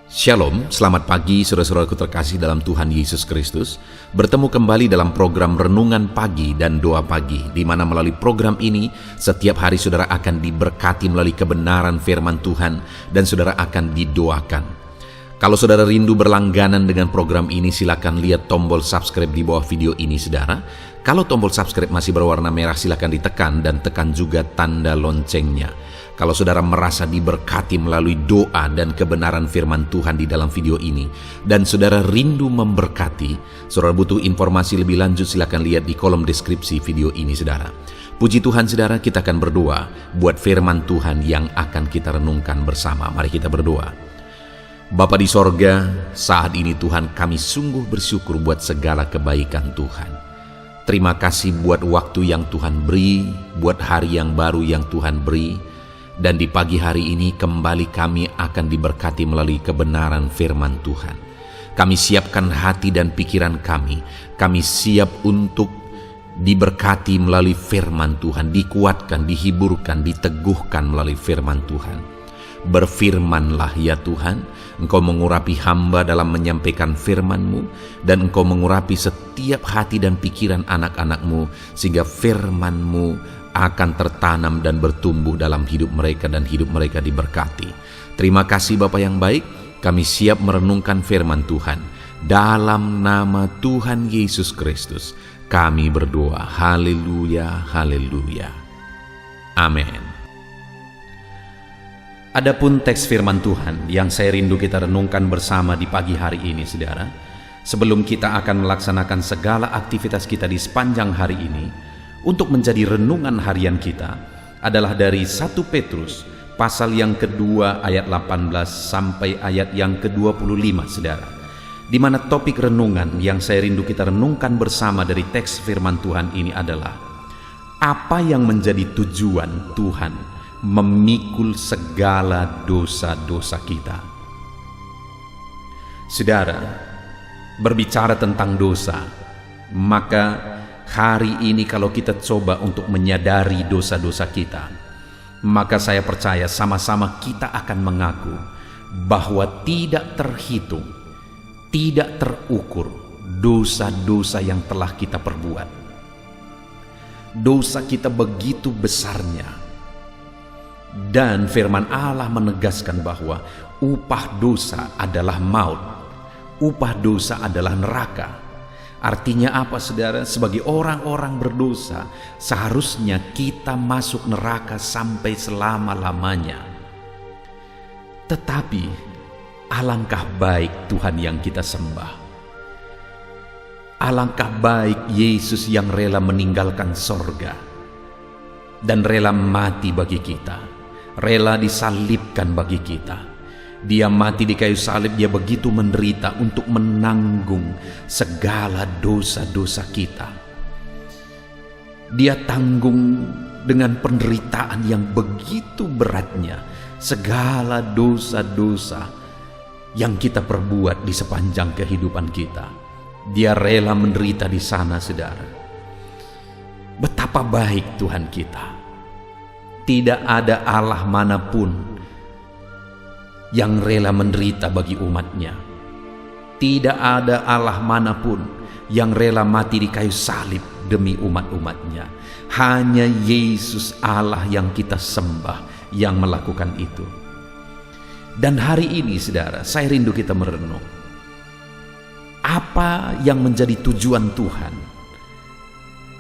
Shalom, selamat pagi saudara-saudaraku terkasih dalam Tuhan Yesus Kristus. Bertemu kembali dalam program Renungan Pagi dan Doa Pagi, di mana melalui program ini setiap hari saudara akan diberkati melalui kebenaran firman Tuhan dan saudara akan didoakan. Kalau saudara rindu berlangganan dengan program ini, silakan lihat tombol subscribe di bawah video ini saudara. Kalau tombol subscribe masih berwarna merah, silakan ditekan dan tekan juga tanda loncengnya. Kalau saudara merasa diberkati melalui doa dan kebenaran firman Tuhan di dalam video ini, dan saudara rindu memberkati, saudara butuh informasi lebih lanjut, silakan lihat di kolom deskripsi video ini saudara. Puji Tuhan saudara, kita akan berdoa buat firman Tuhan yang akan kita renungkan bersama. Mari kita berdoa. Bapa di sorga, saat ini Tuhan kami sungguh bersyukur buat segala kebaikan Tuhan. Terima kasih buat waktu yang Tuhan beri, buat hari yang baru yang Tuhan beri. Dan di pagi hari ini kembali kami akan diberkati melalui kebenaran firman Tuhan. Kami siapkan hati dan pikiran kami. Kami siap untuk diberkati melalui firman Tuhan, dikuatkan, dihiburkan, diteguhkan melalui firman Tuhan. Berfirmanlah ya Tuhan, Engkau mengurapi hamba dalam menyampaikan firman-Mu, dan Engkau mengurapi setiap hati dan pikiran anak-anak-Mu, sehingga firman-Mu akan tertanam dan bertumbuh dalam hidup mereka dan hidup mereka diberkati. Terima kasih Bapa yang baik, kami siap merenungkan firman Tuhan. Dalam nama Tuhan Yesus Kristus, kami berdoa. Haleluya, haleluya. Amin. Adapun teks firman Tuhan yang saya rindu kita renungkan bersama di pagi hari ini saudara, sebelum kita akan melaksanakan segala aktivitas kita di sepanjang hari ini, untuk menjadi renungan harian kita adalah dari 1 Petrus pasal yang kedua ayat 18 sampai ayat yang ke-25 saudara, di mana topik renungan yang saya rindu kita renungkan bersama dari teks firman Tuhan ini adalah apa yang menjadi tujuan Tuhan memikul segala dosa-dosa kita. Saudara, berbicara tentang dosa, maka hari ini kalau kita coba untuk menyadari dosa-dosa kita, maka saya percaya sama-sama kita akan mengaku bahwa tidak terhitung, tidak terukur dosa-dosa yang telah kita perbuat. Dosa kita begitu besarnya, dan firman Allah menegaskan bahwa upah dosa adalah maut, upah dosa adalah neraka. Artinya apa saudara? Sebagai orang-orang berdosa, seharusnya kita masuk neraka sampai selama-lamanya. Tetapi alangkah baik Tuhan yang kita sembah. Alangkah baik Yesus yang rela meninggalkan sorga dan rela mati bagi kita, rela disalibkan bagi kita. Dia mati di kayu salib, dia begitu menderita untuk menanggung segala dosa-dosa kita. Dia tanggung dengan penderitaan yang begitu beratnya segala dosa-dosa yang kita perbuat di sepanjang kehidupan kita. Dia rela menderita di sana saudara. Betapa baik Tuhan kita. Tidak ada Allah manapun yang rela menderita bagi umatnya. Tidak ada Allah manapun yang rela mati di kayu salib demi umat-umatnya. Hanya Yesus Allah yang kita sembah yang melakukan itu. Dan hari ini saudara, saya rindu kita merenung apa yang menjadi tujuan Tuhan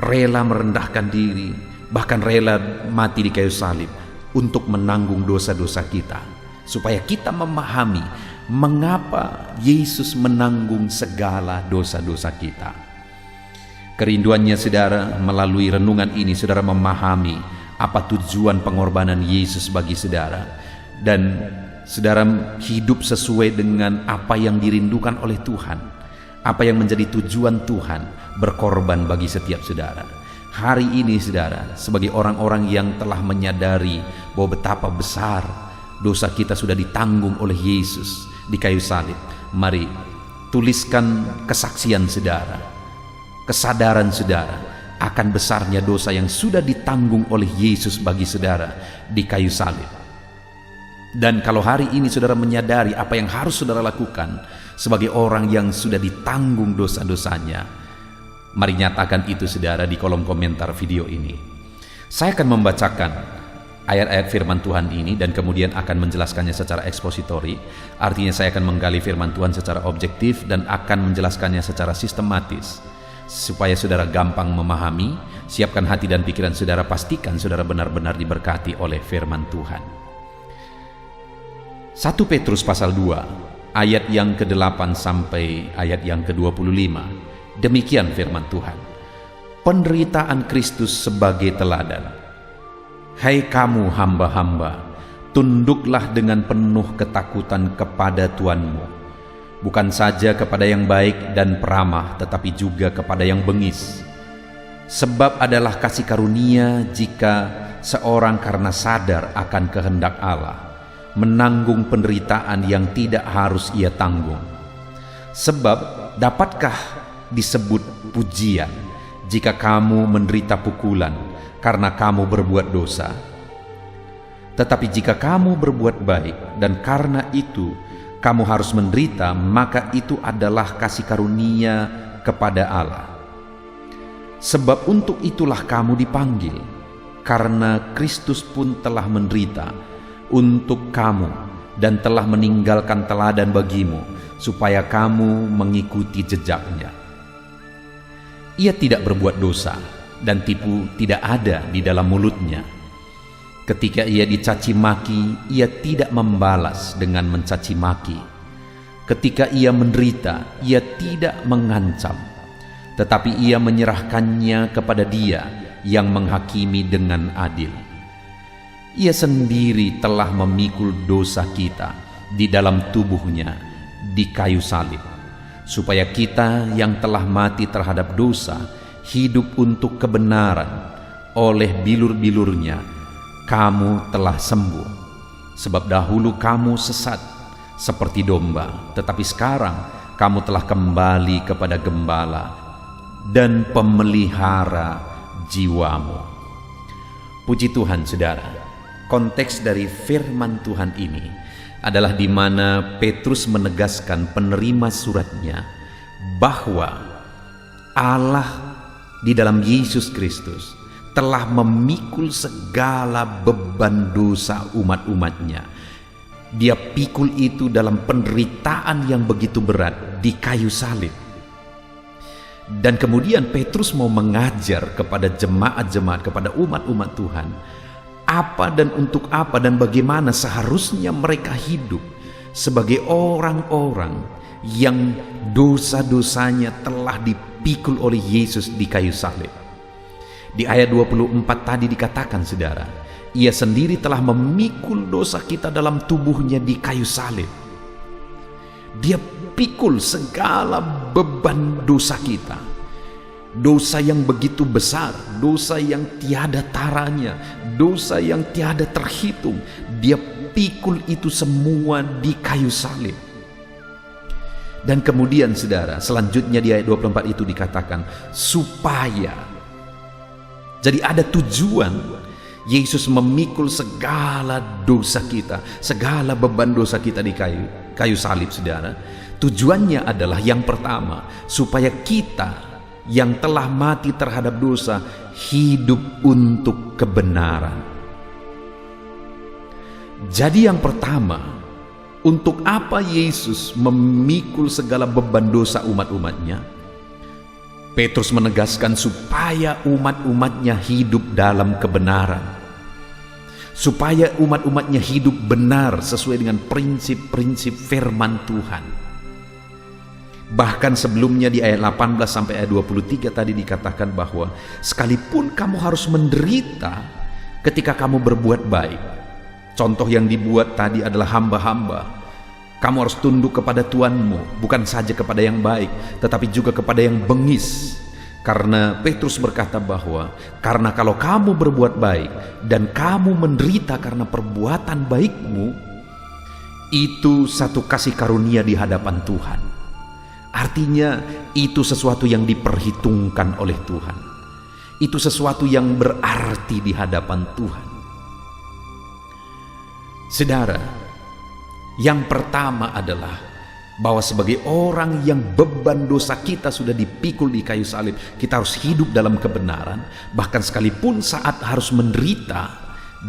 rela merendahkan diri, bahkan rela mati di kayu salib untuk menanggung dosa-dosa kita, supaya kita memahami mengapa Yesus menanggung segala dosa-dosa kita. Kerinduannya saudara, melalui renungan ini saudara memahami apa tujuan pengorbanan Yesus bagi saudara, dan saudara hidup sesuai dengan apa yang dirindukan oleh Tuhan, apa yang menjadi tujuan Tuhan berkorban bagi setiap saudara. Hari ini saudara, sebagai orang-orang yang telah menyadari bahwa betapa besar dosa kita sudah ditanggung oleh Yesus di kayu salib, mari tuliskan kesaksian saudara, kesadaran saudara akan besarnya dosa yang sudah ditanggung oleh Yesus bagi saudara di kayu salib. Dan kalau hari ini saudara menyadari apa yang harus saudara lakukan sebagai orang yang sudah ditanggung dosa-dosanya, mari nyatakan itu saudara di kolom komentar video ini. Saya akan membacakan ayat-ayat firman Tuhan ini dan kemudian akan menjelaskannya secara ekspositori. Artinya saya akan menggali firman Tuhan secara objektif dan akan menjelaskannya secara sistematis, supaya saudara gampang memahami. Siapkan hati dan pikiran saudara, pastikan saudara benar-benar diberkati oleh firman Tuhan. 1 Petrus pasal 2 ayat yang ke-8 sampai ayat yang ke-25. Demikian firman Tuhan. Penderitaan Kristus sebagai teladan. Hai kamu hamba-hamba, tunduklah dengan penuh ketakutan kepada Tuanmu, bukan saja kepada yang baik dan peramah, tetapi juga kepada yang bengis. Sebab adalah kasih karunia jika seorang karena sadar akan kehendak Allah menanggung penderitaan yang tidak harus ia tanggung. Sebab dapatkah disebut pujian jika kamu menderita pukulan karena kamu berbuat dosa? Tetapi jika kamu berbuat baik dan karena itu kamu harus menderita, maka itu adalah kasih karunia kepada Allah. Sebab untuk itulah kamu dipanggil, karena Kristus pun telah menderita untuk kamu dan telah meninggalkan teladan bagimu, supaya kamu mengikuti jejaknya. Ia tidak berbuat dosa dan tipu tidak ada di dalam mulutnya. Ketika ia dicaci maki, ia tidak membalas dengan mencaci maki. Ketika ia menderita, ia tidak mengancam, tetapi ia menyerahkannya kepada Dia yang menghakimi dengan adil. Ia sendiri telah memikul dosa kita di dalam tubuhnya di kayu salib, supaya kita yang telah mati terhadap dosa hidup untuk kebenaran. Oleh bilur-bilurnya kamu telah sembuh. Sebab dahulu kamu sesat seperti domba, tetapi sekarang kamu telah kembali kepada Gembala dan Pemelihara jiwamu. Puji Tuhan saudara. Konteks dari firman Tuhan ini adalah di mana Petrus menegaskan penerima suratnya bahwa Allah di dalam Yesus Kristus telah memikul segala beban dosa umat-umatnya. Dia pikul itu dalam penderitaan yang begitu berat di kayu salib. Dan kemudian Petrus mau mengajar kepada jemaat-jemaat, kepada umat-umat Tuhan, apa dan untuk apa dan bagaimana seharusnya mereka hidup sebagai orang-orang yang dosa-dosanya telah dipikul oleh Yesus di kayu salib. Di ayat 24 tadi dikatakan saudara, ia sendiri telah memikul dosa kita dalam tubuhnya di kayu salib. Dia pikul segala beban dosa kita. Dosa yang begitu besar, dosa yang tiada taranya, dosa yang tiada terhitung. Dia pikul itu semua di kayu salib. Dan kemudian saudara, selanjutnya di ayat 24 itu dikatakan supaya. Jadi ada tujuan Yesus memikul segala dosa kita, segala beban dosa kita di kayu salib saudara. Tujuannya adalah yang pertama, supaya kita yang telah mati terhadap dosa hidup untuk kebenaran. Jadi yang pertama, untuk apa Yesus memikul segala beban dosa umat-umatnya? Petrus menegaskan supaya umat-umatnya hidup dalam kebenaran, supaya umat-umatnya hidup benar sesuai dengan prinsip-prinsip firman Tuhan. Bahkan sebelumnya di ayat 18 sampai ayat 23 tadi dikatakan bahwa sekalipun kamu harus menderita ketika kamu berbuat baik. Contoh yang dibuat tadi adalah hamba-hamba. Kamu harus tunduk kepada Tuanmu, bukan saja kepada yang baik, tetapi juga kepada yang bengis. Karena Petrus berkata bahwa karena kalau kamu berbuat baik dan kamu menderita karena perbuatan baikmu, itu satu kasih karunia di hadapan Tuhan. Artinya itu sesuatu yang diperhitungkan oleh Tuhan. Itu sesuatu yang berarti di hadapan Tuhan. Saudara, Yang pertama adalah bahwa sebagai orang yang beban dosa kita sudah dipikul di kayu salib, kita harus hidup dalam kebenaran. Bahkan sekalipun saat harus menderita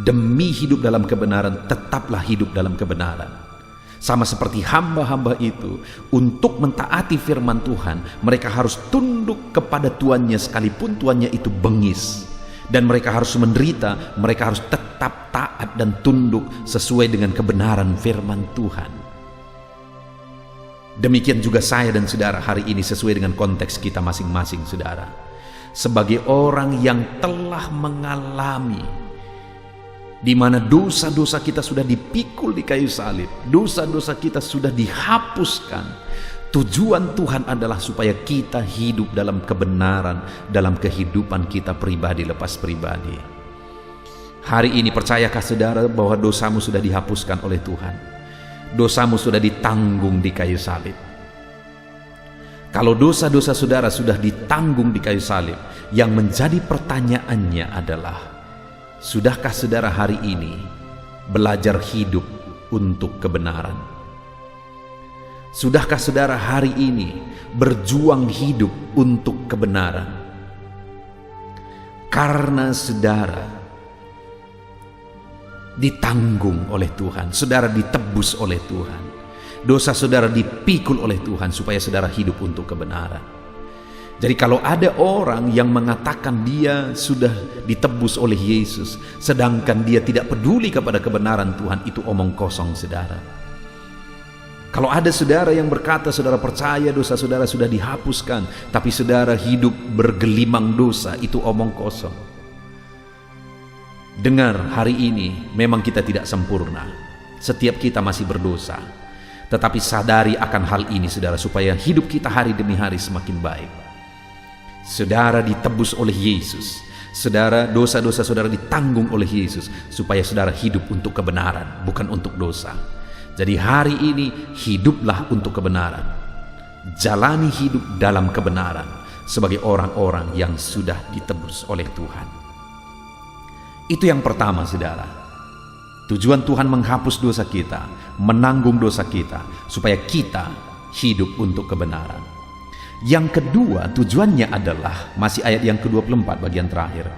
demi hidup dalam kebenaran, tetaplah hidup dalam kebenaran. Sama seperti hamba-hamba itu, untuk mentaati firman Tuhan, mereka harus tunduk kepada tuannya sekalipun tuannya itu bengis. Dan mereka harus menderita, mereka harus tetap taat dan tunduk sesuai dengan kebenaran firman Tuhan. Demikian juga saya dan saudara hari ini sesuai dengan konteks kita masing-masing, saudara. Sebagai orang yang telah mengalami di mana dosa-dosa kita sudah dipikul di kayu salib, dosa-dosa kita sudah dihapuskan. Tujuan Tuhan adalah supaya kita hidup dalam kebenaran dalam kehidupan kita pribadi lepas pribadi. Hari ini percayakah saudara bahwa dosamu sudah dihapuskan oleh Tuhan? Dosamu sudah ditanggung di kayu salib. Kalau dosa-dosa saudara sudah ditanggung di kayu salib, yang menjadi pertanyaannya adalah, sudahkah saudara hari ini belajar hidup untuk kebenaran? Sudahkah saudara hari ini berjuang hidup untuk kebenaran? Karena saudara ditanggung oleh Tuhan, saudara ditebus oleh Tuhan, dosa saudara dipikul oleh Tuhan supaya saudara hidup untuk kebenaran. Jadi kalau ada orang yang mengatakan dia sudah ditebus oleh Yesus, sedangkan dia tidak peduli kepada kebenaran Tuhan, itu omong kosong, saudara. Kalau ada saudara yang berkata saudara percaya dosa saudara sudah dihapuskan, tapi saudara hidup bergelimang dosa, itu omong kosong. Dengar, hari ini memang kita tidak sempurna. Setiap kita masih berdosa. Tetapi sadari akan hal ini, saudara, supaya hidup kita hari demi hari semakin baik. Saudara ditebus oleh Yesus. Saudara, dosa-dosa saudara ditanggung oleh Yesus supaya saudara hidup untuk kebenaran, bukan untuk dosa. Jadi hari ini hiduplah untuk kebenaran. Jalani hidup dalam kebenaran sebagai orang-orang yang sudah ditebus oleh Tuhan. Itu yang pertama, saudara. Tujuan Tuhan menghapus dosa kita, menanggung dosa kita, supaya kita hidup untuk kebenaran. Yang kedua, tujuannya adalah, masih ayat yang ke-24 bagian terakhir,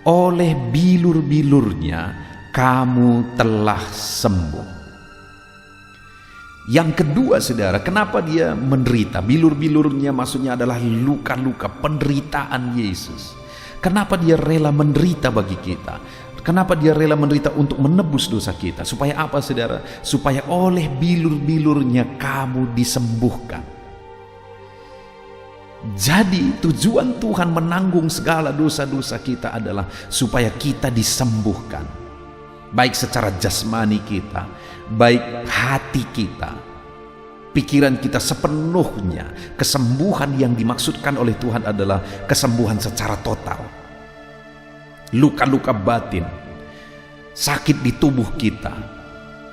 oleh bilur-bilurnya kamu telah sembuh. Yang kedua, saudara, kenapa dia menderita? Bilur-bilurnya maksudnya adalah luka-luka penderitaan Yesus. Kenapa dia rela menderita bagi kita? Kenapa dia rela menderita untuk menebus dosa kita? Supaya apa, saudara? Supaya oleh bilur-bilurnya kamu disembuhkan. Jadi tujuan Tuhan menanggung segala dosa-dosa kita adalah supaya kita disembuhkan. Baik secara jasmani kita, baik hati kita, pikiran kita sepenuhnya. Kesembuhan yang dimaksudkan oleh Tuhan adalah kesembuhan secara total. Luka-luka batin, sakit di tubuh kita,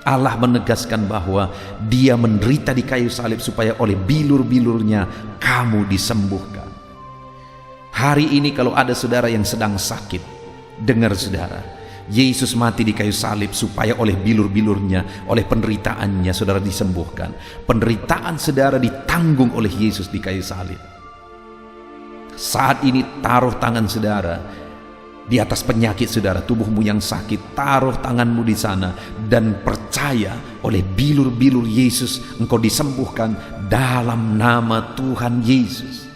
Allah menegaskan bahwa dia menderita di kayu salib supaya oleh bilur-bilurnya kamu disembuhkan. Hari ini kalau ada saudara yang sedang sakit, dengar saudara, Yesus mati di kayu salib supaya oleh bilur-bilurnya, oleh penderitaannya saudara disembuhkan. Penderitaan saudara ditanggung oleh Yesus di kayu salib. Saat ini taruh tangan saudara di atas penyakit saudara, tubuhmu yang sakit, taruh tanganmu di sana dan percaya oleh bilur-bilur Yesus engkau disembuhkan dalam nama Tuhan Yesus.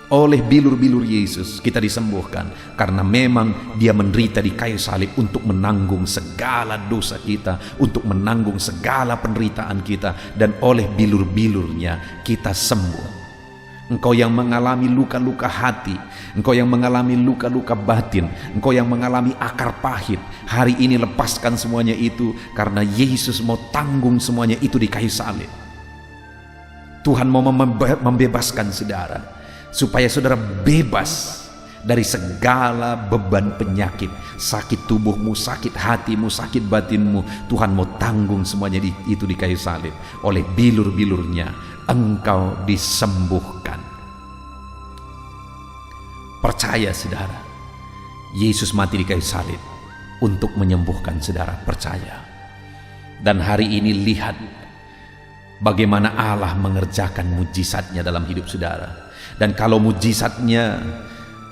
Oleh bilur-bilur Yesus kita disembuhkan karena memang dia menderita di kayu salib untuk menanggung segala dosa kita, untuk menanggung segala penderitaan kita, dan oleh bilur-bilurnya kita sembuh. Engkau yang mengalami luka-luka hati, engkau yang mengalami luka-luka batin, engkau yang mengalami akar pahit, hari ini lepaskan semuanya itu karena Yesus mau tanggung semuanya itu di kayu salib. Tuhan mau membebaskan saudara supaya saudara bebas dari segala beban penyakit, sakit tubuhmu, sakit hatimu, sakit batinmu. Tuhan mau tanggung semuanya itu di kayu salib. Oleh bilur-bilurnya engkau disembuhkan. Percaya saudara, Yesus mati di kayu salib untuk menyembuhkan saudara. Percaya. Dan hari ini lihat bagaimana Allah mengerjakan mujizatnya dalam hidup saudara. Dan kalau mujizatnya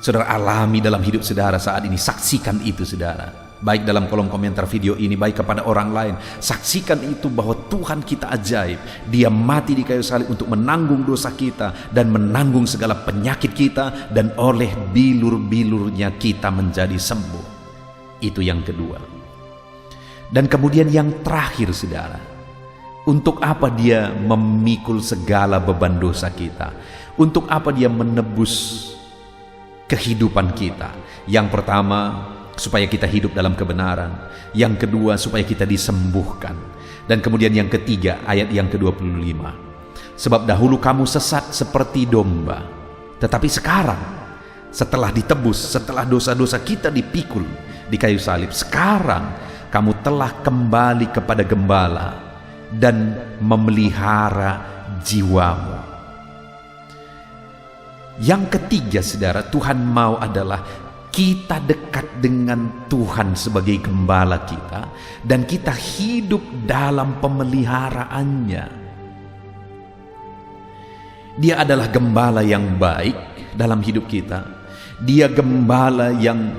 saudara alami dalam hidup saudara saat ini, saksikan itu saudara. Baik dalam kolom komentar video ini, baik kepada orang lain. Saksikan itu bahwa Tuhan kita ajaib. Dia mati di kayu salib untuk menanggung dosa kita dan menanggung segala penyakit kita, dan oleh bilur-bilurnya kita menjadi sembuh. Itu yang kedua. Dan kemudian yang terakhir saudara, untuk apa dia memikul segala beban dosa kita? Untuk apa dia menebus kehidupan kita? Yang pertama, supaya kita hidup dalam kebenaran. Yang kedua, supaya kita disembuhkan. Dan kemudian yang ketiga, ayat yang ke-25. Sebab dahulu kamu sesat seperti domba, tetapi sekarang setelah ditebus, setelah dosa-dosa kita dipikul di kayu salib, sekarang kamu telah kembali kepada Gembala dan memelihara jiwamu. Yang ketiga saudara, Tuhan mau adalah kita dekat dengan Tuhan sebagai gembala kita, dan kita hidup dalam pemeliharaannya. Dia adalah gembala yang baik dalam hidup kita. Dia gembala yang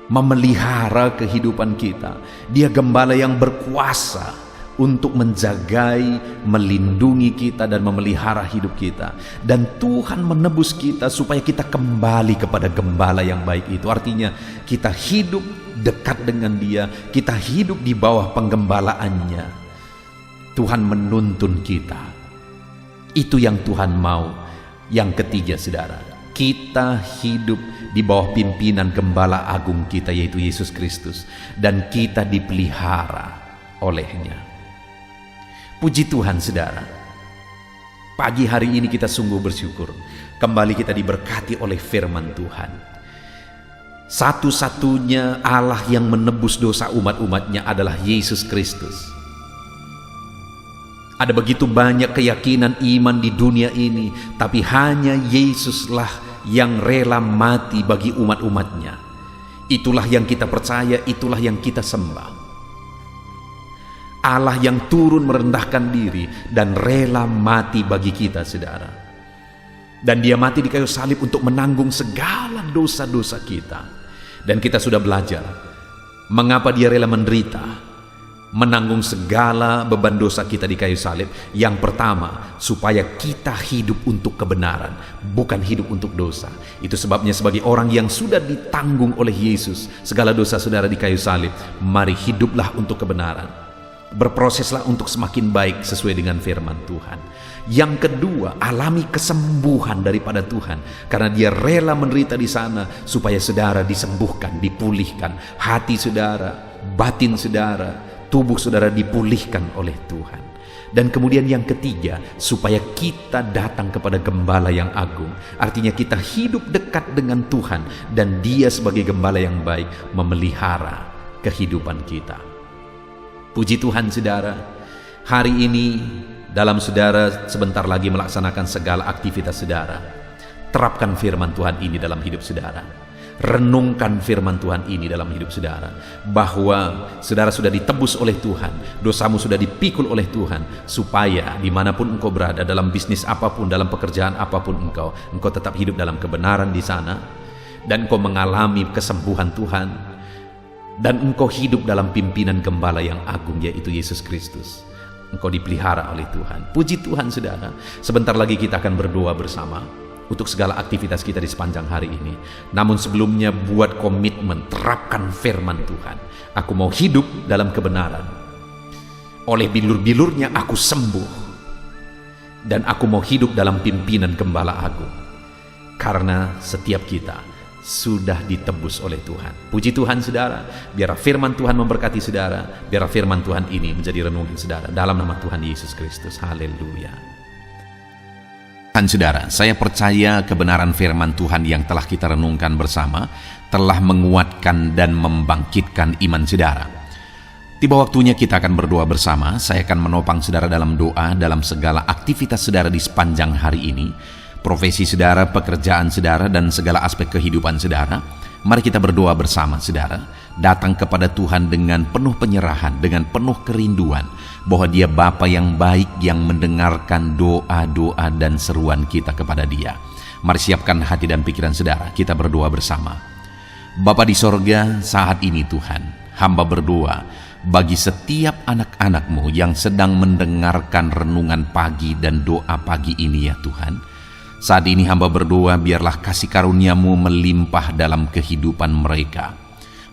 memelihara kehidupan kita. Dia gembala yang berkuasa untuk menjagai, melindungi kita dan memelihara hidup kita. Dan Tuhan menebus kita supaya kita kembali kepada gembala yang baik itu. Artinya kita hidup dekat dengan Dia, kita hidup di bawah penggembalaannya. Tuhan menuntun kita. Itu yang Tuhan mau. Yang ketiga saudara, kita hidup di bawah pimpinan gembala agung kita, yaitu Yesus Kristus, dan kita dipelihara olehnya. Puji Tuhan saudara, pagi hari ini kita sungguh bersyukur. Kembali kita diberkati oleh firman Tuhan. Satu-satunya Allah yang menebus dosa umat-umatnya adalah Yesus Kristus. Ada begitu banyak keyakinan iman di dunia ini, tapi hanya Yesuslah yang rela mati bagi umat-umatnya. Itulah yang kita percaya, itulah yang kita sembah. Allah yang turun merendahkan diri dan rela mati bagi kita saudara. Dan dia mati di kayu salib untuk menanggung segala dosa-dosa kita. Dan kita sudah belajar mengapa dia rela menderita, menanggung segala beban dosa kita di kayu salib. Yang pertama, supaya kita hidup untuk kebenaran, bukan hidup untuk dosa. Itu sebabnya sebagai orang yang sudah ditanggung oleh Yesus segala dosa saudara di kayu salib, mari hiduplah untuk kebenaran. Berproseslah untuk semakin baik sesuai dengan firman Tuhan. Yang kedua, alami kesembuhan daripada Tuhan, karena dia rela menderita di sana supaya saudara disembuhkan, dipulihkan. Hati saudara, batin saudara, tubuh saudara dipulihkan oleh Tuhan. Dan kemudian yang ketiga, supaya kita datang kepada gembala yang agung. Artinya kita hidup dekat dengan Tuhan, dan dia sebagai gembala yang baik memelihara kehidupan kita. Puji Tuhan saudara, hari ini dalam saudara sebentar lagi melaksanakan segala aktivitas saudara. Terapkan firman Tuhan ini dalam hidup saudara. Renungkan firman Tuhan ini dalam hidup saudara, bahwa saudara sudah ditebus oleh Tuhan, dosamu sudah dipikul oleh Tuhan, supaya dimanapun engkau berada, dalam bisnis apapun, dalam pekerjaan apapun engkau tetap hidup dalam kebenaran di sana, dan engkau mengalami kesembuhan Tuhan. Dan engkau hidup dalam pimpinan gembala yang agung, yaitu Yesus Kristus. Engkau dipelihara oleh Tuhan. Puji Tuhan saudara. Sebentar lagi kita akan berdoa bersama untuk segala aktivitas kita di sepanjang hari ini. Namun sebelumnya buat komitmen, terapkan firman Tuhan. Aku mau hidup dalam kebenaran. Oleh bilur-bilurnya aku sembuh. Dan aku mau hidup dalam pimpinan gembala agung. Karena setiap kita sudah ditebus oleh Tuhan. Puji Tuhan saudara, biar firman Tuhan memberkati saudara, biar firman Tuhan ini menjadi renungan saudara, dalam nama Tuhan Yesus Kristus. Haleluya. Dan saudara, saya percaya kebenaran firman Tuhan yang telah kita renungkan bersama telah menguatkan dan membangkitkan iman saudara. Tiba waktunya kita akan berdoa bersama. Saya akan menopang saudara dalam doa dalam segala aktivitas saudara di sepanjang hari ini. Profesi saudara, pekerjaan saudara, dan segala aspek kehidupan saudara. Mari kita berdoa bersama, saudara. Datang kepada Tuhan dengan penuh penyerahan, dengan penuh kerinduan bahwa Dia Bapa yang baik yang mendengarkan doa-doa dan seruan kita kepada Dia. Mari siapkan hati dan pikiran saudara, kita berdoa bersama. Bapa di sorga, saat ini Tuhan, hamba berdoa bagi setiap anak-anak-Mu yang sedang mendengarkan renungan pagi dan doa pagi ini ya Tuhan. Saat ini hamba berdoa biarlah kasih karunia-Mu melimpah dalam kehidupan mereka.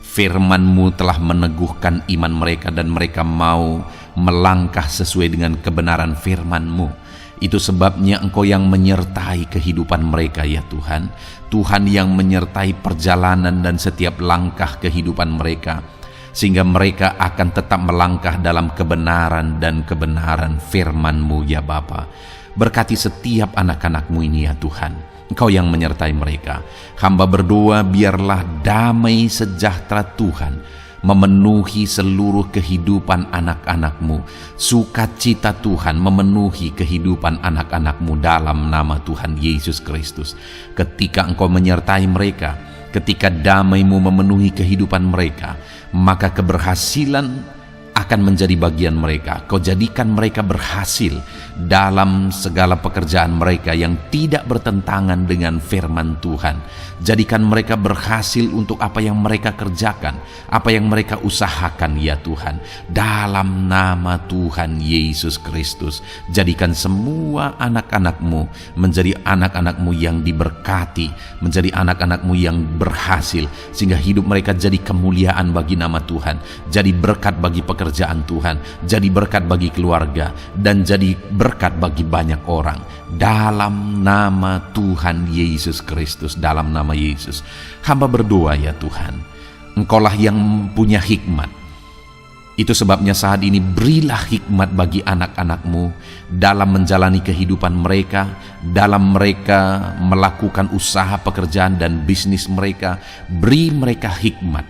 Firman-Mu telah meneguhkan iman mereka dan mereka mau melangkah sesuai dengan kebenaran firman-Mu. Itu sebabnya Engkau yang menyertai kehidupan mereka ya Tuhan. Tuhan yang menyertai perjalanan dan setiap langkah kehidupan mereka, sehingga mereka akan tetap melangkah dalam kebenaran dan kebenaran firman-Mu ya Bapa. Berkati setiap anak-anak-Mu ini ya Tuhan. Engkau yang menyertai mereka. Hamba berdoa biarlah damai sejahtera Tuhan memenuhi seluruh kehidupan anak-anak-Mu. Sukacita Tuhan memenuhi kehidupan anak-anak-Mu dalam nama Tuhan Yesus Kristus. Ketika Engkau menyertai mereka, ketika damai-Mu memenuhi kehidupan mereka, maka keberhasilan akan menjadi bagian mereka. Kau jadikan mereka berhasil dalam segala pekerjaan mereka yang tidak bertentangan dengan firman Tuhan. Jadikan mereka berhasil untuk apa yang mereka kerjakan, apa yang mereka usahakan ya Tuhan. Dalam nama Tuhan Yesus Kristus, jadikan semua anak-anak-Mu menjadi anak-anak-Mu yang diberkati, menjadi anak-anak-Mu yang berhasil, sehingga hidup mereka jadi kemuliaan bagi nama Tuhan, jadi berkat bagi pekerjaan Tuhan, jadi berkat bagi keluarga, dan jadi berkat bagi banyak orang. Dalam nama Tuhan Yesus Kristus, dalam nama Yesus, hamba berdoa ya Tuhan, Engkaulah yang punya hikmat. Itu sebabnya saat ini berilah hikmat bagi anak-anak-Mu dalam menjalani kehidupan mereka, dalam mereka melakukan usaha pekerjaan dan bisnis mereka. Beri mereka hikmat,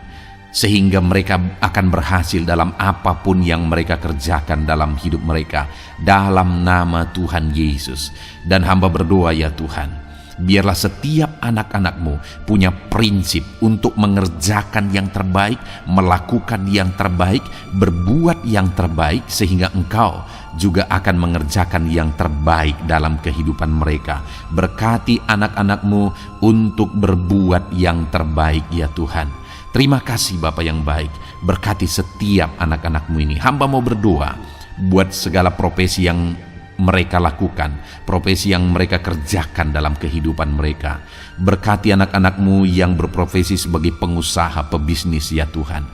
sehingga mereka akan berhasil dalam apapun yang mereka kerjakan dalam hidup mereka, dalam nama Tuhan Yesus. Dan hamba berdoa ya Tuhan, biarlah setiap anak-anak-Mu punya prinsip untuk mengerjakan yang terbaik, melakukan yang terbaik, berbuat yang terbaik, sehingga Engkau juga akan mengerjakan yang terbaik dalam kehidupan mereka. Berkati anak-anak-Mu untuk berbuat yang terbaik ya Tuhan. Terima kasih Bapa yang baik, berkati setiap anak-anak-Mu ini. Hamba mau berdoa buat segala profesi yang mereka lakukan, profesi yang mereka kerjakan dalam kehidupan mereka. Berkati anak-anak-Mu yang berprofesi sebagai pengusaha, pebisnis ya Tuhan.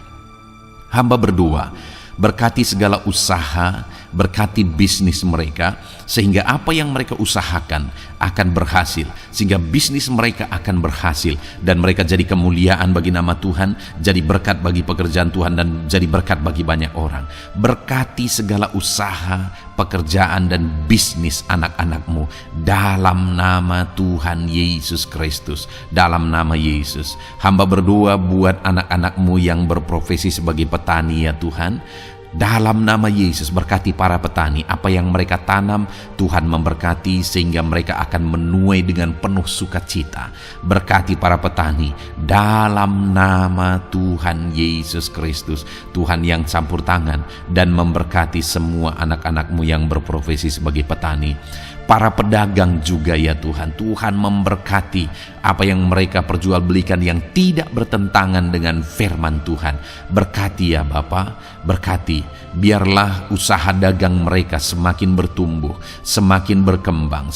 Hamba berdoa, berkati segala usaha, berkati bisnis mereka, sehingga apa yang mereka usahakan akan berhasil, sehingga bisnis mereka akan berhasil, dan mereka jadi kemuliaan bagi nama Tuhan, jadi berkat bagi pekerjaan Tuhan, dan jadi berkat bagi banyak orang. Berkati segala usaha, pekerjaan, dan bisnis anak-anak-Mu dalam nama Tuhan Yesus Kristus, dalam nama Yesus. Hamba berdoa buat anak-anak-Mu yang berprofesi sebagai petani ya Tuhan. Dalam nama Yesus, berkati para petani. Apa yang mereka tanam, Tuhan memberkati, sehingga mereka akan menuai dengan penuh sukacita. Berkati para petani dalam nama Tuhan Yesus Kristus. Tuhan yang campur tangan dan memberkati semua anak-anak-Mu yang berprofesi sebagai petani. Para pedagang juga ya Tuhan, Tuhan memberkati apa yang mereka perjualbelikan yang tidak bertentangan dengan firman Tuhan. Berkati ya Bapa, berkati, biarlah usaha dagang mereka semakin bertumbuh, semakin berkembang,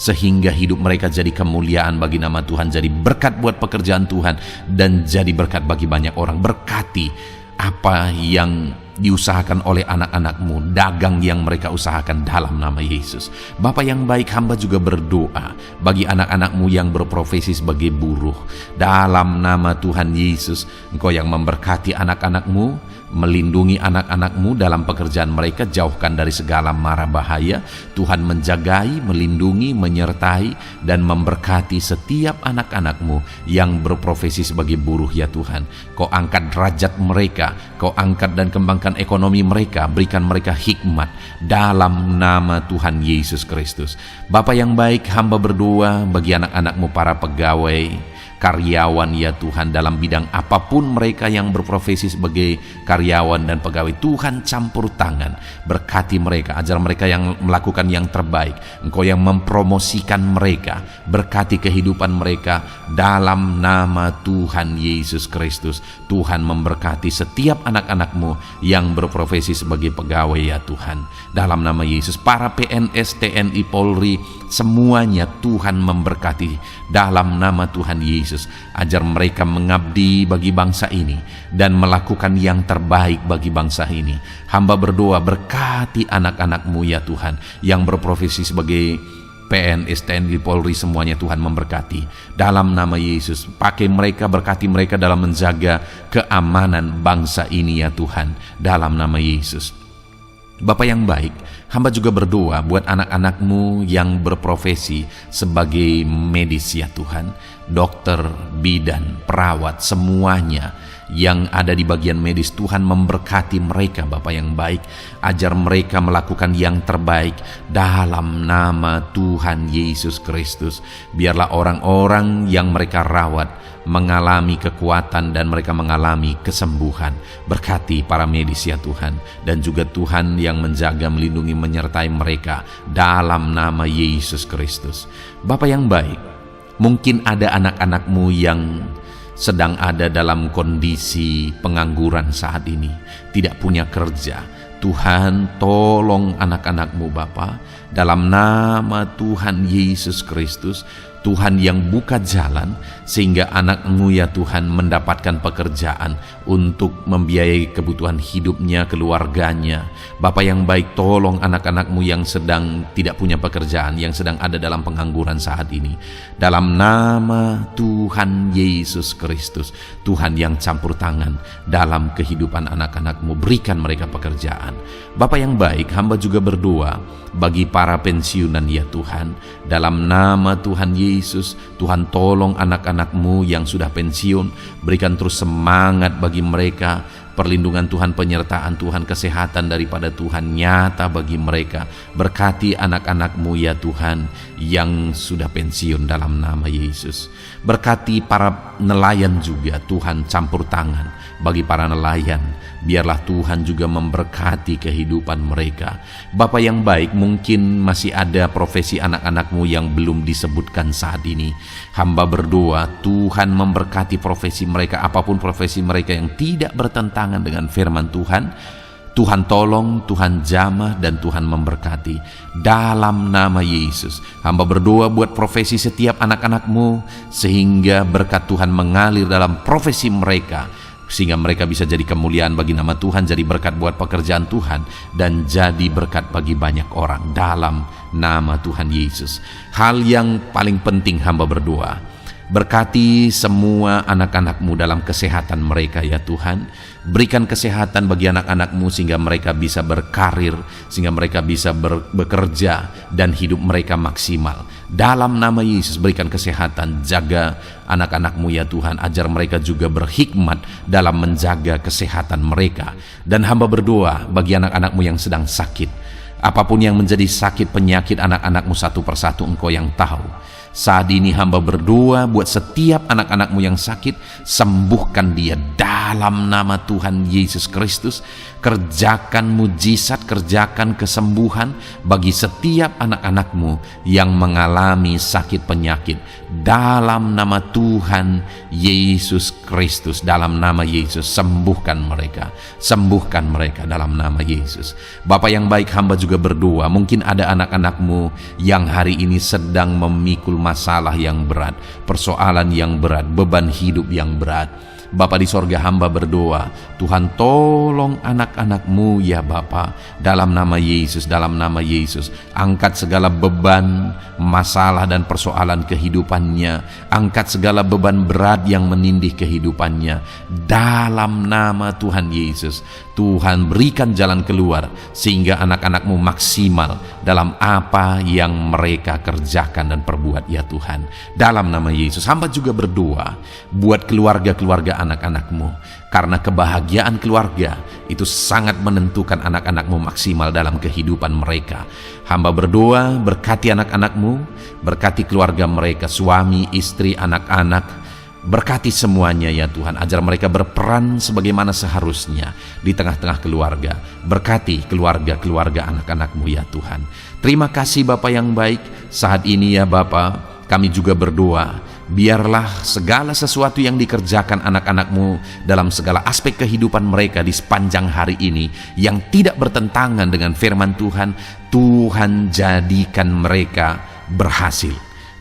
sehingga hidup mereka jadi kemuliaan bagi nama Tuhan, jadi berkat buat pekerjaan Tuhan, dan jadi berkat bagi banyak orang. Berkati apa yang diusahakan oleh anak-anak-Mu, dagang yang mereka usahakan dalam nama Yesus. Bapa yang baik, hamba juga berdoa bagi anak-anak-Mu yang berprofesi sebagai buruh. Dalam nama Tuhan Yesus, Engkau yang memberkati anak-anak-Mu, melindungi anak-anak-Mu dalam pekerjaan mereka, jauhkan dari segala mara bahaya. Tuhan menjagai, melindungi, menyertai, dan memberkati setiap anak-anak-Mu yang berprofesi sebagai buruh ya Tuhan. Kau angkat derajat mereka, Kau angkat dan kembangkan ekonomi mereka, berikan mereka hikmat dalam nama Tuhan Yesus Kristus. Bapa yang baik, hamba berdoa bagi anak-anak-Mu para pegawai, karyawan ya Tuhan, dalam bidang apapun mereka yang berprofesi sebagai karyawan dan pegawai. Tuhan campur tangan, berkati mereka, ajar mereka yang melakukan yang terbaik. Engkau yang mempromosikan mereka, berkati kehidupan mereka dalam nama Tuhan Yesus Kristus. Tuhan memberkati setiap anak-anak-Mu yang berprofesi sebagai pegawai ya Tuhan, dalam nama Yesus. Para PNS, TNI, Polri, semuanya Tuhan memberkati dalam nama Tuhan Yesus. Ajar mereka mengabdi bagi bangsa ini dan melakukan yang terbaik bagi bangsa ini. Hamba berdoa, berkati anak-anak-Mu ya Tuhan yang berprofesi sebagai PNS, TNI, Polri, semuanya Tuhan memberkati dalam nama Yesus. Pakai mereka, berkati mereka dalam menjaga keamanan bangsa ini ya Tuhan, dalam nama Yesus. Bapa yang baik, hamba juga berdoa buat anak-anak-Mu yang berprofesi sebagai medis ya Tuhan, dokter, bidan, perawat, semuanya yang ada di bagian medis. Tuhan memberkati mereka Bapa yang baik, ajar mereka melakukan yang terbaik dalam nama Tuhan Yesus Kristus. Biarlah orang-orang yang mereka rawat mengalami kekuatan dan mereka mengalami kesembuhan. Berkati para medis ya Tuhan, dan juga Tuhan yang menjaga, melindungi, menyertai mereka dalam nama Yesus Kristus. Bapa yang baik, mungkin ada anak-anak-Mu yang sedang ada dalam kondisi pengangguran saat ini, tidak punya kerja. Tuhan, tolong anak-anak-Mu Bapa, dalam nama Tuhan Yesus Kristus. Tuhan yang buka jalan sehingga anak-Mu ya Tuhan mendapatkan pekerjaan untuk membiayai kebutuhan hidupnya, keluarganya. Bapa yang baik, tolong anak-anak-Mu yang sedang tidak punya pekerjaan, yang sedang ada dalam pengangguran saat ini. Dalam nama Tuhan Yesus Kristus, Tuhan yang campur tangan dalam kehidupan anak-anak-Mu, berikan mereka pekerjaan. Bapa yang baik, hamba juga berdoa bagi para pensiunan ya Tuhan, dalam nama Tuhan Yesus. Tuhan, tolong anak-anak-Mu yang sudah pensiun, berikan terus semangat bagi mereka, perlindungan Tuhan, penyertaan Tuhan, kesehatan daripada Tuhan nyata bagi mereka. Berkati anak-anak-Mu ya Tuhan yang sudah pensiun dalam nama Yesus. Berkati para nelayan juga Tuhan, campur tangan bagi para nelayan. Biarlah Tuhan juga memberkati kehidupan mereka. Bapa yang baik, mungkin masih ada profesi anak-anak-Mu yang belum disebutkan saat ini. Hamba berdoa Tuhan memberkati profesi mereka, apapun profesi mereka yang tidak bertentangan dengan firman Tuhan. Tuhan tolong, Tuhan jamah, dan Tuhan memberkati dalam nama Yesus. Hamba berdoa buat profesi setiap anak-anak-Mu, sehingga berkat Tuhan mengalir dalam profesi mereka, sehingga mereka bisa jadi kemuliaan bagi nama Tuhan, jadi berkat buat pekerjaan Tuhan, dan jadi berkat bagi banyak orang dalam nama Tuhan Yesus. Hal yang paling penting hamba berdoa, berkati semua anak-anak-Mu dalam kesehatan mereka ya Tuhan. Berikan kesehatan bagi anak-anak-Mu sehingga mereka bisa berkarir, sehingga mereka bisa bekerja dan hidup mereka maksimal. Dalam nama Yesus, berikan kesehatan, jaga anak-anak-Mu ya Tuhan, ajar mereka juga berhikmat dalam menjaga kesehatan mereka. Dan hamba berdoa bagi anak-anak-Mu yang sedang sakit, apapun yang menjadi sakit penyakit anak-anak-Mu satu persatu Engkau yang tahu. Saat ini hamba berdoa buat setiap anak-anak-Mu yang sakit, sembuhkan dia dalam nama Tuhan Yesus Kristus. Kerjakan mujizat, kerjakan kesembuhan bagi setiap anak-anak-Mu yang mengalami sakit penyakit dalam nama Tuhan Yesus Kristus. Dalam nama Yesus, sembuhkan mereka dalam nama Yesus. Bapa yang baik, hamba juga berdoa, mungkin ada anak-anak-Mu yang hari ini sedang memikul masalah yang berat, persoalan yang berat, beban hidup yang berat. Bapa di sorga, hamba berdoa, Tuhan tolong anak-anak-Mu ya Bapa, dalam nama Yesus, dalam nama Yesus. Angkat segala beban, masalah dan persoalan kehidupannya, angkat segala beban berat yang menindih kehidupannya dalam nama Tuhan Yesus. Tuhan berikan jalan keluar sehingga anak-anak-Mu maksimal dalam apa yang mereka kerjakan dan perbuat ya Tuhan. Dalam nama Yesus, hamba juga berdoa buat keluarga-keluarga anak-anak-Mu, karena kebahagiaan keluarga itu sangat menentukan anak-anak-Mu maksimal dalam kehidupan mereka. Hamba berdoa, berkati anak-anak-Mu, berkati keluarga mereka, suami, istri, anak-anak. Berkati semuanya ya Tuhan, ajar mereka berperan sebagaimana seharusnya di tengah-tengah keluarga. Berkati keluarga-keluarga anak-anak-Mu ya Tuhan. Terima kasih Bapa yang baik. Saat ini ya Bapa, kami juga berdoa, biarlah segala sesuatu yang dikerjakan anak-anak-Mu dalam segala aspek kehidupan mereka di sepanjang hari ini yang tidak bertentangan dengan firman Tuhan, Tuhan jadikan mereka berhasil.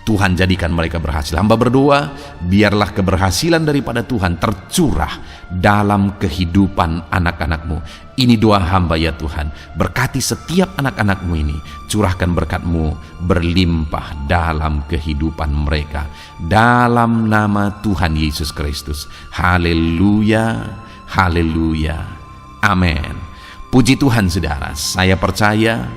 Tuhan jadikan mereka berhasil. Hamba berdoa, biarlah keberhasilan daripada Tuhan tercurah dalam kehidupan anak-anak-Mu. Ini doa hamba ya Tuhan. Berkati setiap anak-anak-Mu ini. Curahkan berkat-Mu berlimpah dalam kehidupan mereka. Dalam nama Tuhan Yesus Kristus. Haleluya, haleluya, amin. Puji Tuhan saudara, saya percaya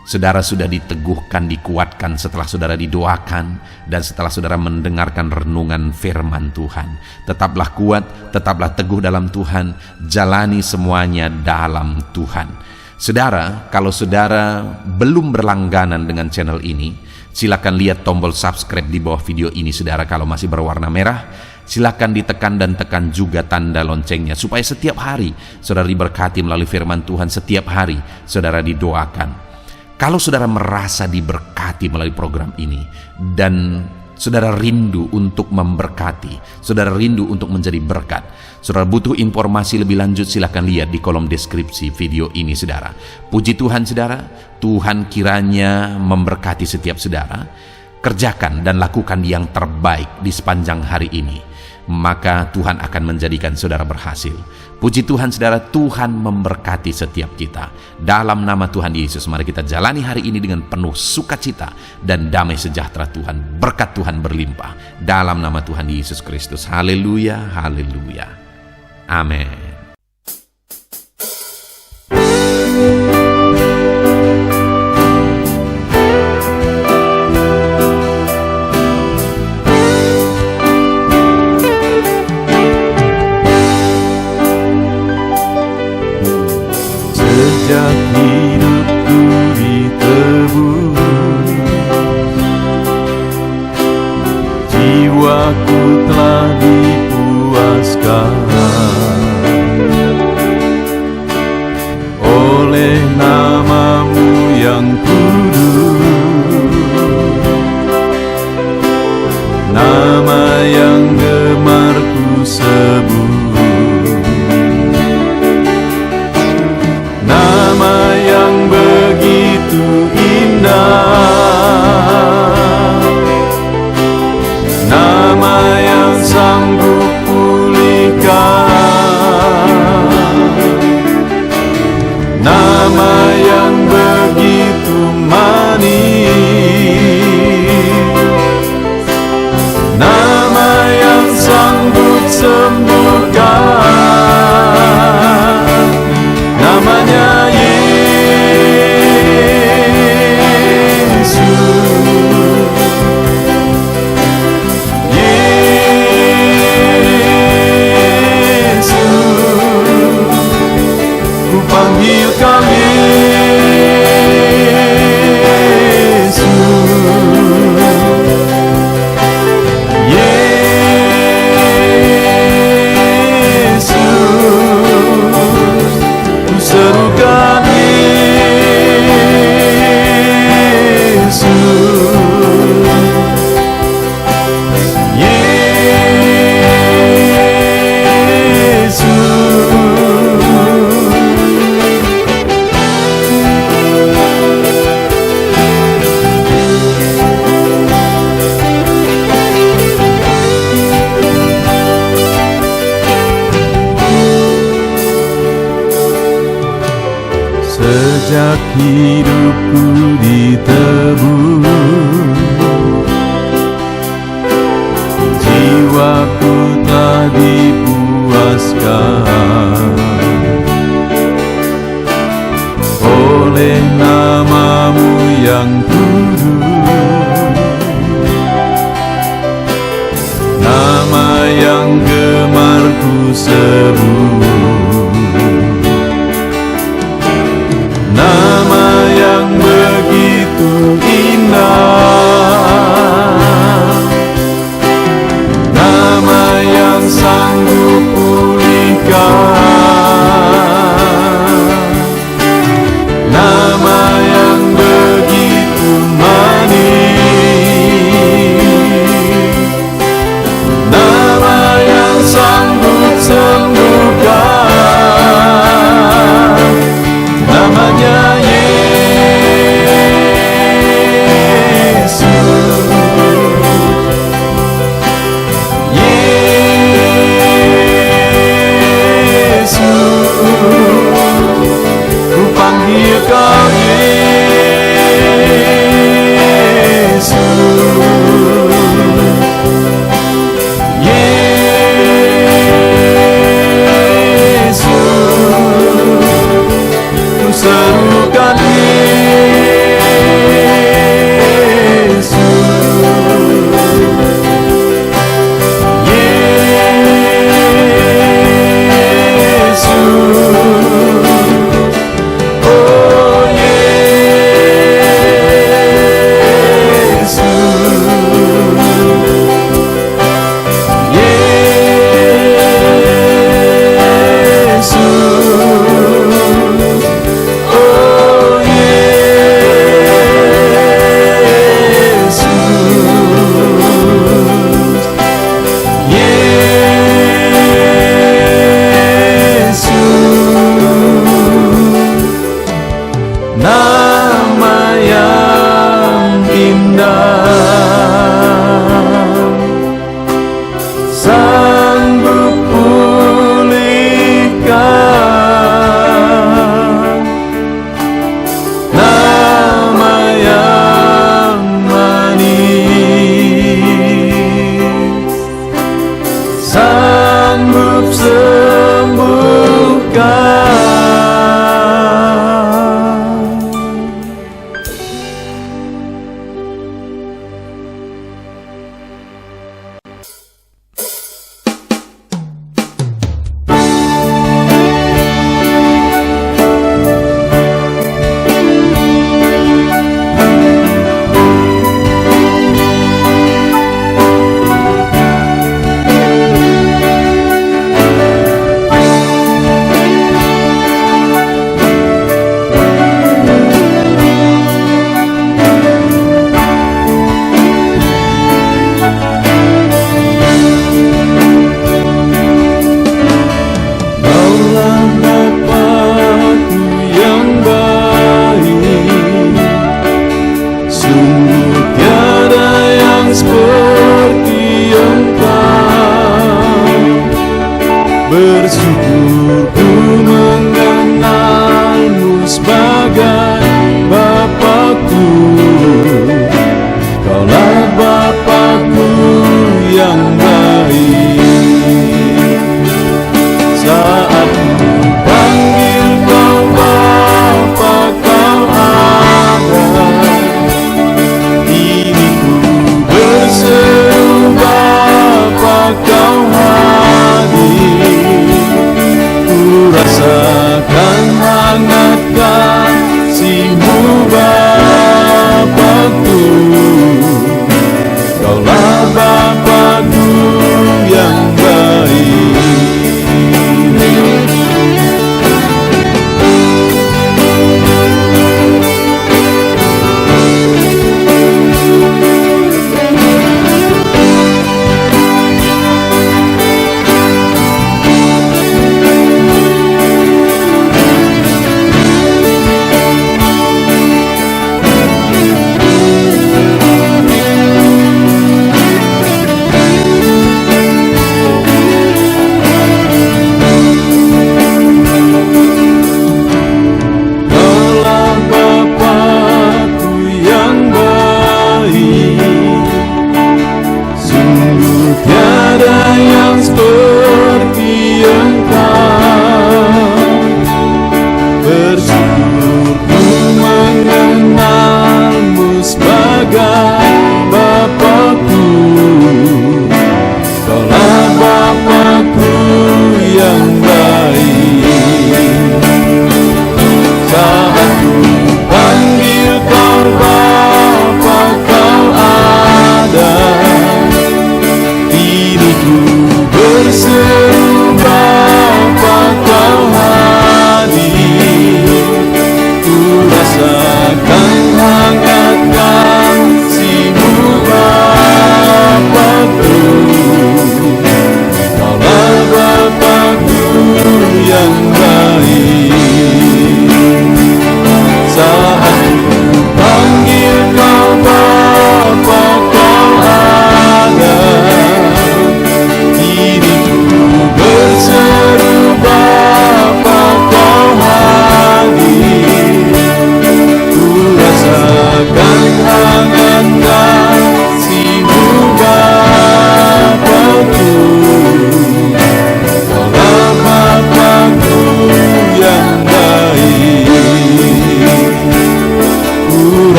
saudara sudah diteguhkan, dikuatkan setelah saudara didoakan dan setelah saudara mendengarkan renungan firman Tuhan. Tetaplah kuat, tetaplah teguh dalam Tuhan, jalani semuanya dalam Tuhan. Saudara, kalau saudara belum berlangganan dengan channel ini, silakan lihat tombol subscribe di bawah video ini saudara. Kalau masih berwarna merah, silakan ditekan dan tekan juga tanda loncengnya supaya setiap hari saudara diberkati melalui firman Tuhan. Setiap hari saudara didoakan. Kalau saudara merasa diberkati melalui program ini dan saudara rindu untuk memberkati, saudara rindu untuk menjadi berkat, saudara butuh informasi lebih lanjut, silakan lihat di kolom deskripsi video ini saudara. Puji Tuhan saudara, Tuhan kiranya memberkati setiap saudara. Kerjakan dan lakukan yang terbaik di sepanjang hari ini, maka Tuhan akan menjadikan saudara berhasil. Puji Tuhan saudara, Tuhan memberkati setiap kita. Dalam nama Tuhan Yesus, mari kita jalani hari ini dengan penuh sukacita dan damai sejahtera Tuhan. Berkat Tuhan berlimpah. Dalam nama Tuhan Yesus Kristus. Haleluya, haleluya. Amin. Sejak hidupku ditebus, jiwaku telah dipuaskan oleh nama-Mu yang kudus, nama yang gemar ku sebut. Nama yang begitu indah, nama yang sanggup pulihkan, nama yang begitu manis, nama yang sanggup sembuhkan, namanya sejak hidupku ditebus, jiwaku telah dipuaskan oleh nama-Mu yang kudus, nama yang gemar ku sebut. Nama yang begitu indah, nama Bapakku, Kaulah Bapakku yang baik.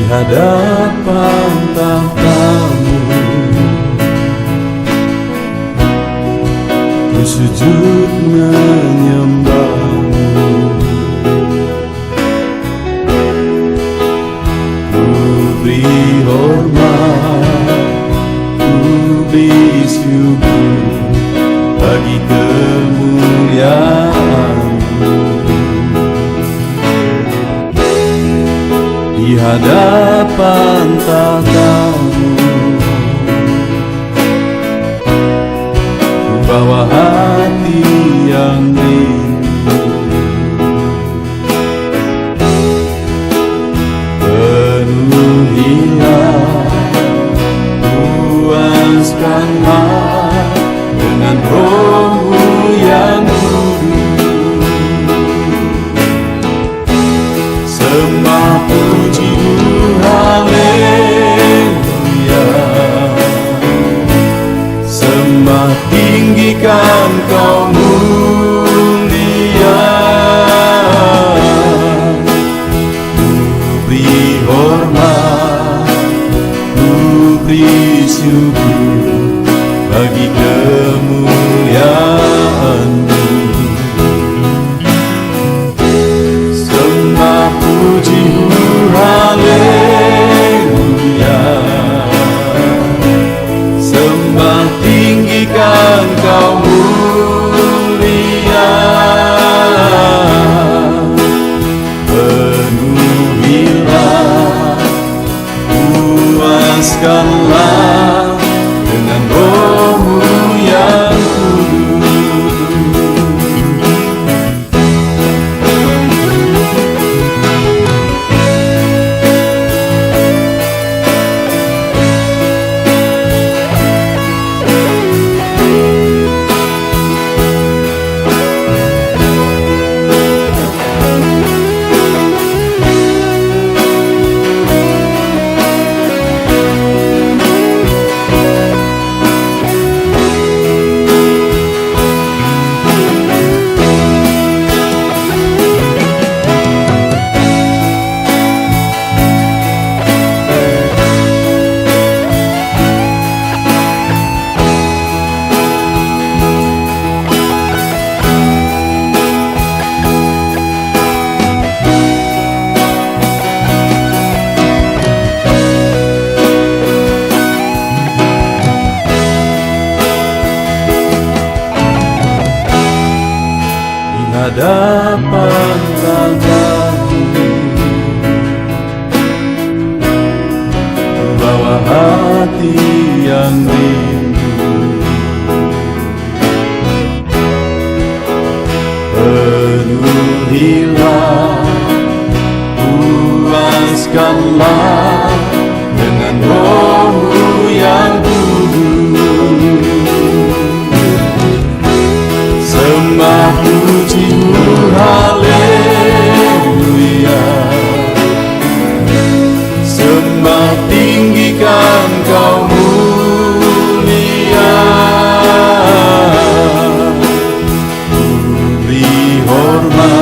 Hadapan tahtamu, ku sujud menyembahmu, ku beri hormat, ku beri syukur bagi kemuliaan-Mu. Di hadapan tahtamu, ku bawa hati yang rindu, penuhilah, puaskanlah dengan Roh-Mu yang kudus. Sembah puji-Mu, haleluya. Sembah tinggikan lapang dadaku, bawa hati yang rindu. Penuhilah, puaskanlah dengan Roh-Mu yang sembah puji-Mu, haleluya. Sembah tinggikan Kau mulia, beri hormat